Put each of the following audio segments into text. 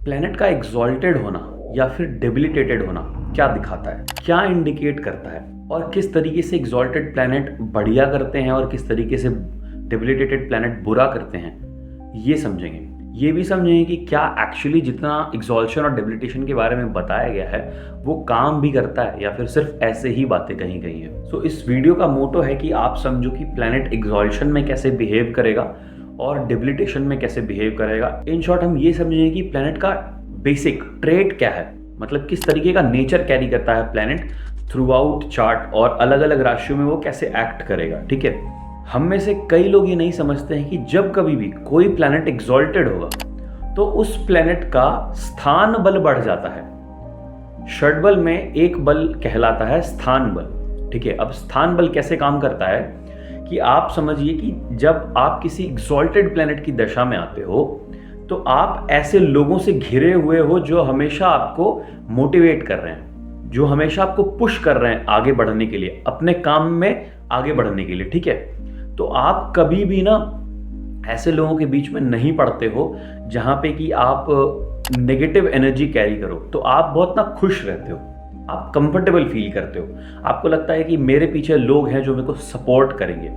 Planet का exalted होना या फिर डेबिलिटेटेड होना क्या दिखाता है, क्या इंडिकेट करता है और किस तरीके से एग्जॉल्टेड प्लैनेट बढ़िया करते हैं और किस तरीके से डेबिलिटेटेड प्लैनेट बुरा करते हैं, ये समझेंगे। ये भी समझेंगे कि क्या एक्चुअली जितना एग्जॉल्शन और डेबिलिटेशन के बारे में बताया गया है वो काम भी करता है या फिर सिर्फ ऐसे ही बातें कहीं गई हैं। सो इस वीडियो का मोटो है कि आप समझो कि प्लैनेट एग्जॉल्शन में कैसे बिहेव करेगा और डेबिलिटेशन में कैसे बिहेव करेगा। इन शॉर्ट हम ये समझेंगे कि प्लैनेट का बेसिक ट्रेट क्या है, मतलब किस तरीके का नेचर कैरी करता है प्लैनेट थ्रू आउट चार्ट और अलग अलग राशियों में वो कैसे एक्ट करेगा। ठीक है, हम में से कई लोग ये नहीं समझते हैं कि जब कभी भी कोई प्लैनेट एग्जॉल्टेड होगा तो उस प्लैनेट का स्थान बल बढ़ जाता है। षटबल में एक बल कहलाता है स्थान बल। ठीक है, अब स्थान बल कैसे काम करता है कि आप समझिए कि जब आप किसी एग्जॉल्टेड प्लैनेट की दशा में आते हो तो आप ऐसे लोगों से घिरे हुए हो जो हमेशा आपको मोटिवेट कर रहे हैं, जो हमेशा आपको पुश कर रहे हैं आगे बढ़ने के लिए, अपने काम में आगे बढ़ने के लिए। ठीक है, तो आप कभी भी ना ऐसे लोगों के बीच में नहीं पड़ते हो जहां पे कि आप नेगेटिव एनर्जी कैरी करो। तो आप बहुत ना खुश रहते हो, आप कंफर्टेबल फील करते हो, आपको लगता है कि मेरे पीछे लोग हैं जो मेरे को सपोर्ट करेंगे।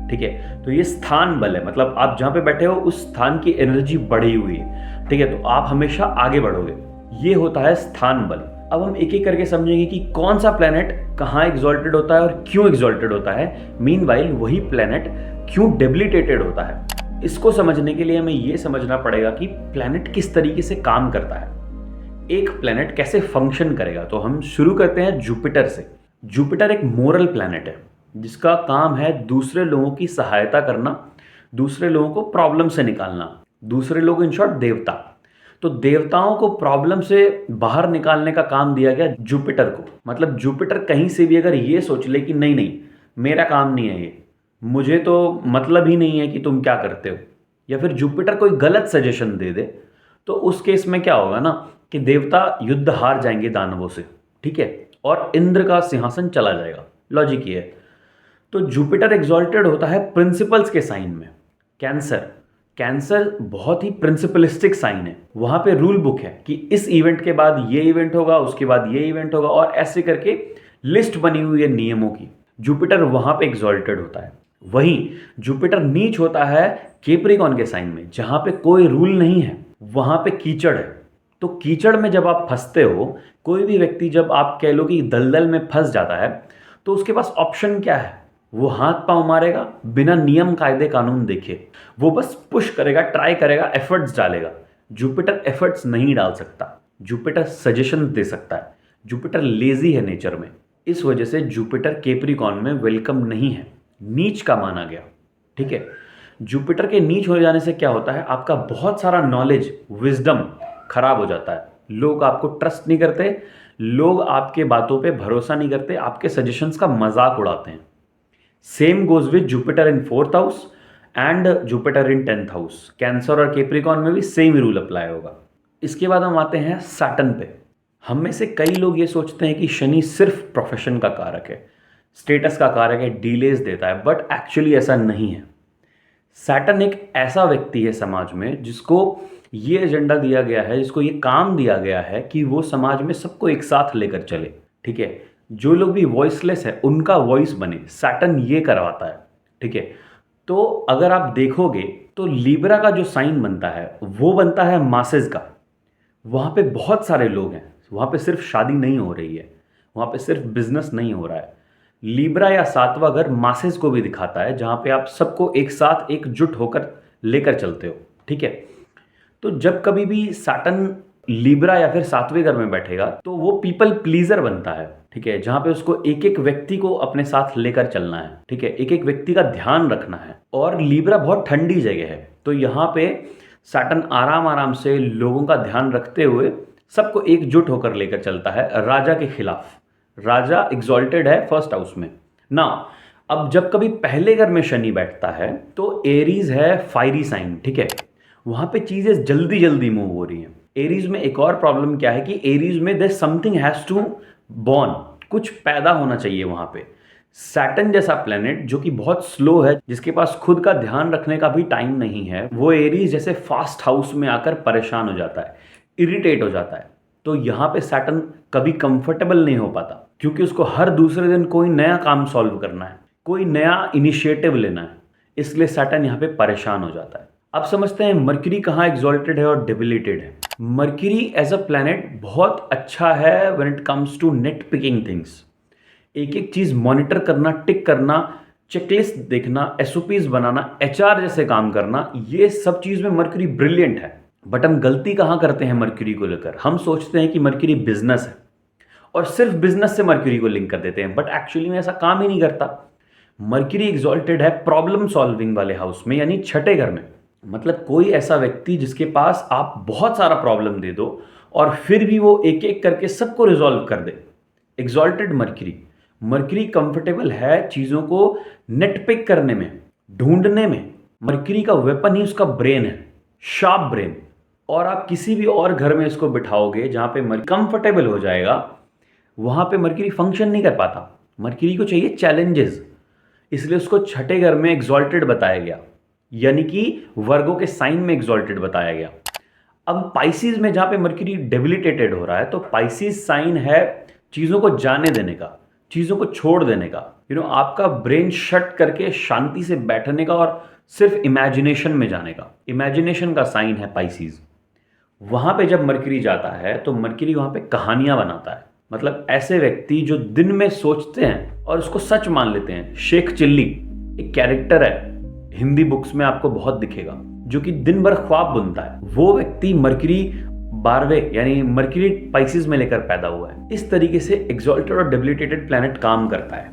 ठीक है, तो ये स्थान बल है, मतलब आप जहां पे बैठे हो उस स्थान की एनर्जी बढ़ी हुई है। ठीक है, तो आप हमेशा आगे बढ़ोगे, ये होता है स्थान बल। अब हम एक एक करके समझेंगे कि कौन सा प्लैनेट कहाँ एग्जॉल्टेड होता है और क्यों एग्जॉल्टेड होता है, मीनवाइल वही प्लैनेट क्यों डेबिलिटेटेड होता है। इसको समझने के लिए हमें यह समझना पड़ेगा कि प्लैनेट किस तरीके से काम करता है, एक प्लैनेट कैसे फंक्शन करेगा। तो हम शुरू करते हैं जुपिटर से। जुपिटर एक मोरल प्लैनेट है जिसका काम है दूसरे लोगों की सहायता करना, दूसरे लोगों को प्रॉब्लम से निकालना। दूसरे लोग इन शॉर्ट देवता। तो देवताओं को प्रॉब्लम से बाहर निकालने का काम दिया गया जुपिटर को। मतलब जुपिटर कहीं से भी अगर ये सोच ले कि नहीं नहीं मेरा काम नहीं है ये, मुझे तो मतलब ही नहीं है कि तुम क्या करते हो, या फिर जुपिटर कोई गलत सजेशन दे दे, तो उस केस में क्या होगा ना कि देवता युद्ध हार जाएंगे दानवों से। ठीक है, और इंद्र का सिंहासन चला जाएगा। लॉजिक ये है। तो जुपिटर एग्जॉल्टेड होता है प्रिंसिपल्स के साइन में। कैंसर, कैंसर बहुत ही प्रिंसिपलिस्टिक साइन है। वहां पे रूल बुक है कि इस इवेंट के बाद ये इवेंट होगा, उसके बाद ये इवेंट होगा, और ऐसे करके लिस्ट बनी हुई है नियमों की। जुपिटर वहां पे एग्जॉल्टेड होता है। वहीं जुपिटर नीच होता है कैप्रिकॉर्न के साइन में, जहां पे कोई रूल नहीं है, वहां पे कीचड़ है। तो कीचड़ में जब आप फंसते हो, कोई भी व्यक्ति जब आप कह लो कि दलदल में फंस जाता है, तो उसके पास ऑप्शन क्या है, वो हाथ पांव मारेगा बिना नियम कायदे कानून देखे, वो बस पुश करेगा, ट्राई करेगा, एफर्ट्स डालेगा। जुपिटर एफर्ट्स नहीं डाल सकता, जुपिटर सजेशन दे सकता है। जुपिटर लेजी है नेचर में, इस वजह से जुपिटर कैप्रिकॉर्न में वेलकम नहीं है, नीच का माना गया। ठीक है, जुपिटर के नीच हो जाने से क्या होता है, आपका बहुत सारा नॉलेज, विजडम खराब हो जाता है। लोग आपको ट्रस्ट नहीं करते, लोग आपके बातों पे भरोसा नहीं करते, आपके सजेशंस का मजाक उड़ाते हैं। Same goes with Jupiter in 4th house and Jupiter in 10th house. Cancer और कैप्रिकॉर्न में भी सेम रूल अप्लाई होगा। इसके बाद हम आते हैं सैटर्न पे। हम में से कई लोग ये सोचते हैं कि शनि सिर्फ प्रोफेशन का कारक है, स्टेटस का कारक है, डिलेज देता है, बट एक्चुअली ऐसा नहीं है। सैटर्न एक ऐसा व्यक्ति है समाज में जिसको ये एजेंडा दिया गया है, जिसको ये काम दिया गया है कि वो समाज में सबको एक साथ लेकर चले। ठीक है, जो लोग भी वॉइसलेस है उनका वॉइस बने, सैटर्न ये करवाता है। ठीक है, तो अगर आप देखोगे तो लिब्रा का जो साइन बनता है वो बनता है मासेस का। वहाँ पे बहुत सारे लोग हैं, वहाँ पे सिर्फ शादी नहीं हो रही है, वहाँ पे सिर्फ बिजनेस नहीं हो रहा है। लिब्रा या सातवां घर मासेस को भी दिखाता है, जहाँ पे आप सबको एक साथ एकजुट होकर लेकर चलते हो। ठीक है, तो जब कभी भी सैटर्न लिब्रा या फिर सातवें घर में बैठेगा तो वो पीपल प्लीजर बनता है। ठीक है, जहां पे उसको एक एक व्यक्ति को अपने साथ लेकर चलना है। ठीक है, एक एक व्यक्ति का ध्यान रखना है। और लिब्रा बहुत ठंडी जगह है, तो यहाँ पे सैटर्न आराम आराम से लोगों का ध्यान रखते हुए सबको एकजुट होकर लेकर चलता है राजा के खिलाफ। राजा एग्जॉल्टेड है 1st हाउस में ना। अब जब कभी पहले घर में शनि बैठता है तो एरीज है फायरी साइन। ठीक है, वहां पे चीजें जल्दी जल्दी मूव हो रही हैं। एरीज में एक और प्रॉब्लम क्या है कि एरीज में there something has to born, कुछ पैदा होना चाहिए वहां पे। सैटर्न जैसा प्लेनेट जो कि बहुत स्लो है, जिसके पास खुद का ध्यान रखने का भी टाइम नहीं है, वो एरीज जैसे फास्ट हाउस में आकर परेशान हो जाता है। इरिटेट हो जाता है। तो यहाँ पे सैटर्न कभी कंफर्टेबल नहीं हो पाता, क्योंकि उसको हर दूसरे दिन कोई नया काम सॉल्व करना है, कोई नया इनिशिएटिव लेना है, इसलिए सैटर्न यहाँ पे परेशान हो जाता है। अब समझते हैं मरकरी कहाँ एग्जॉल्टेड है और डेबिलिटेड है। मरकरी एज अ प्लैनेट बहुत अच्छा है when it comes to nit picking things. एक एक चीज मॉनिटर करना, टिक करना, चेकलिस्ट देखना, एसओपीज बनाना, एचआर जैसे काम करना, ये सब चीज में मरकरी ब्रिलियंट है। बट हम गलती कहाँ करते हैं मरकरी को लेकर? हम सोचते हैं कि मरकरी बिजनेस है और सिर्फ बिजनेस से मरकरी को लिंक कर देते हैं, बट एक्चुअली में ऐसा काम ही नहीं करता। मरकरी एग्जॉल्टेड है प्रॉब्लम सॉल्विंग वाले हाउस में, यानी छठे घर में। मतलब कोई ऐसा व्यक्ति जिसके पास आप बहुत सारा प्रॉब्लम दे दो और फिर भी वो एक एक करके सबको रिजॉल्व कर दे, एग्जॉल्टेड मरकरी। मरकरी कंफर्टेबल है चीजों को नेट पिक करने में, ढूंढने में। मरकरी का वेपन ही उसका ब्रेन है, शार्प ब्रेन। और आप किसी भी और घर में इसको बिठाओगे जहां पे कंफर्टेबल हो जाएगा, वहां पे मरकरी फंक्शन नहीं कर पाता। मरकरी को चाहिए चैलेंजेस, इसलिए उसको छठे घर में एग्जॉल्टेड बताया गया, यानी कि वर्गों के साइन में एग्जॉल्टेड बताया गया। अब पाइसिस में जहां पे मरकरी डेबिलिटेटेड हो रहा है, तो पाइसिस साइन है चीजों को जाने देने का, चीजों को छोड़ देने का। आपका ब्रेन शट करके शांति से बैठने का और सिर्फ इमेजिनेशन में जाने का। इमेजिनेशन का साइन है पाइसिस। वहां पे जब मरकरी जाता है तो मरकरी वहां पे कहानियां बनाता है। मतलब ऐसे व्यक्ति जो दिन में सोचते हैं और उसको सच मान लेते हैं। शेख चिल्ली एक कैरेक्टर है, हिंदी बुक्स में आपको बहुत दिखेगा, जो कि दिन भर ख्वाब बुनता है। वो व्यक्ति मरकरी 12वें यानी मरकरी पाइसिस में लेकर पैदा हुआ है। इस तरीके से एग्जॉल्टेड और डेबिलिटेटेड प्लैनेट काम करता है।